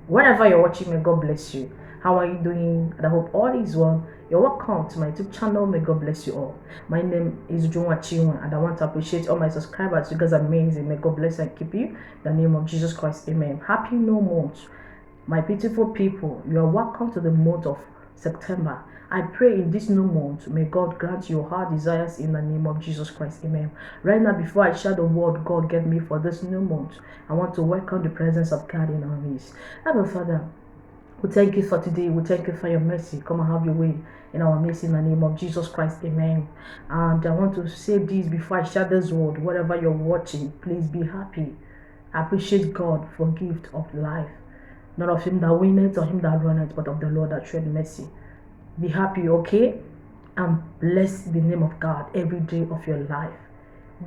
Wherever you're watching, may God bless you. How are you doing? And I hope all is well. You're welcome to my YouTube channel. May God bless you all. My name is Junwa Chinwa, and I want to appreciate all my subscribers. You guys are amazing. May God bless and keep you. In the name of Jesus Christ, amen. Happy new month, my beautiful people. You are welcome to the month of September. I pray in this new month, may God grant your heart desires in the name of Jesus Christ, amen. Right now, before I share the word God gave me for this new month, I want to welcome the presence of God in our midst. Heavenly Father, we thank you for today. We thank you for your mercy. Come and have your way in our midst in the name of Jesus Christ, amen. And I want to say this before I share this word. Wherever you're watching, please be happy. Appreciate God for gift of life. Not of him that winneth or him that runneth, but of the Lord that showed mercy. Be happy, okay? And bless the name of God every day of your life.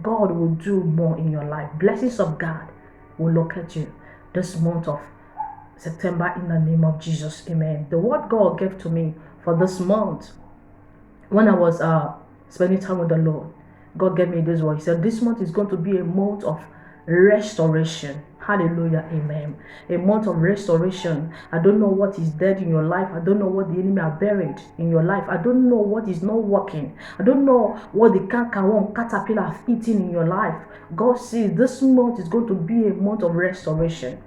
God will do more in your life. Blessings of God will locate you this month of September in the name of Jesus, amen. The word God gave to me for this month, when I was spending time with the Lord, God gave me this word. He said this month is going to be a month of restoration. Hallelujah, amen. A month of restoration. I don't know what is dead in your life. I don't know what the enemy are buried in your life. I don't know what is not working. I don't know what the cankerworm caterpillar have eaten in your life. God says this month is going to be a month of restoration.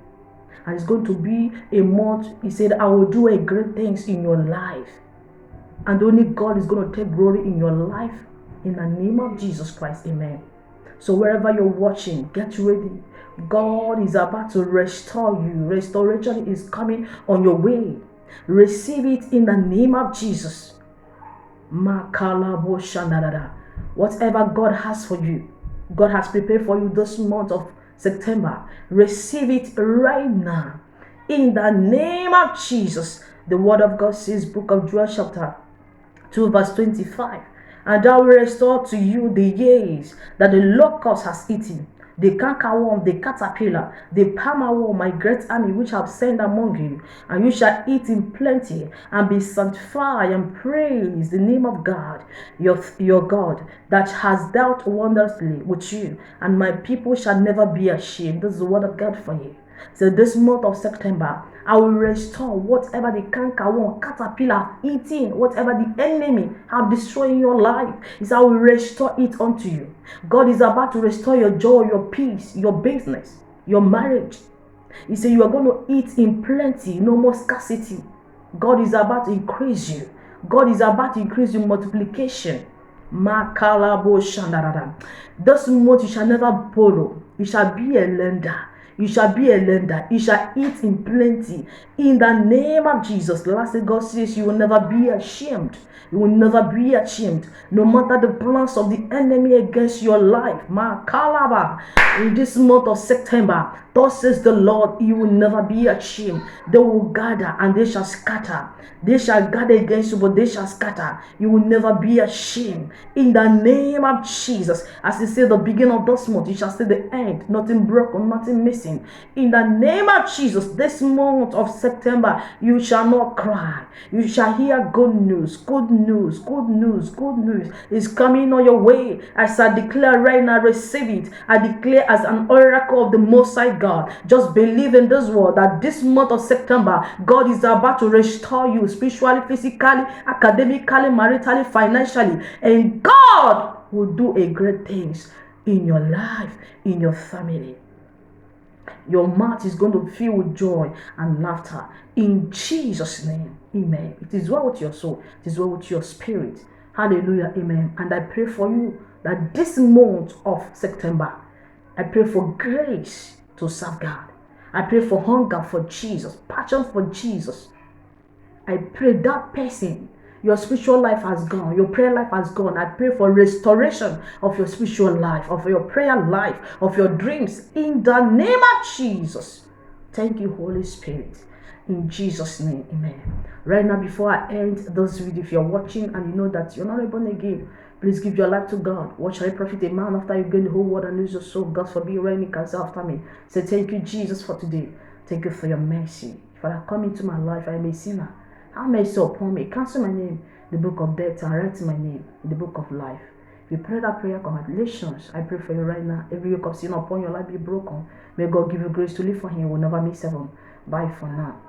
And it's going to be a month, he said, I will do a great things in your life. And only God is going to take glory in your life in the name of Jesus Christ, amen. So wherever you're watching, get ready. God is about to restore you. Restoration is coming on your way. Receive it in the name of Jesus. Whatever God has for you, God has prepared for you this month of September. Receive it right now in the name of Jesus. The word of God says, book of Joel chapter 2 verse 25, and I will restore to you the years that the locust has eaten, the cankerworm, the caterpillar, the palmerworm, my great army which I have sent among you, and you shall eat in plenty and be sanctified and praise the name of God, your God, that has dealt wondrously with you, and my people shall never be ashamed. This is the word of God for you. So this month of September, I will restore whatever the cankerworm, caterpillar have eaten, whatever the enemy have destroyed in your life. Is I will restore it unto you. God is about to restore your joy, your peace, your business, your marriage. He said you are going to eat in plenty, no more scarcity. God is about to increase you. God is about to increase your multiplication. This month you shall never borrow. You shall be a lender. You shall be a lender. You shall eat in plenty. In the name of Jesus. Lastly, God says you will never be ashamed. You will never be ashamed. No matter the plans of the enemy against your life. In this month of September, thus says the Lord, you will never be ashamed. They will gather and they shall scatter. They shall gather against you, but they shall scatter. You will never be ashamed. In the name of Jesus. As he said the beginning of this month, you shall see the end. Nothing broken, nothing missing. In the name of Jesus, this month of September, you shall not cry. You shall hear good news, good news, good news, good news is coming on your way. As I declare right now, receive it. I declare as an oracle of the Most High God. Just believe in this word that this month of September, God is about to restore you spiritually, physically, academically, maritally, financially, and God will do a great things in your life, in your family. Your mouth is going to fill with joy and laughter in Jesus' name, amen. It is well with your soul, it is well with your spirit. Hallelujah, amen. And I pray for you that this month of September, I pray for grace to serve God. I pray for hunger for Jesus, passion for Jesus. I pray that person, your spiritual life has gone, your prayer life has gone. I pray for restoration of your spiritual life, of your prayer life, of your dreams, in the name of Jesus. Thank you, Holy Spirit. In Jesus' name, amen. Right now, before I end this video, if you're watching and you know that you're not born again, please give your life to God. What shall I profit a man after you gain the whole world and lose your soul? God forbid, reign cancer after me. Say, thank you, Jesus, for today. Thank you for your mercy. If I come into my life, I am a sinner. Have mercy upon me. Cancel my name in the book of death and write my name in the book of life. If you pray that prayer, congratulations. I pray for you right now. Every yoke of sin upon your life be broken. May God give you grace to live for Him. You will never miss heaven. Bye for now.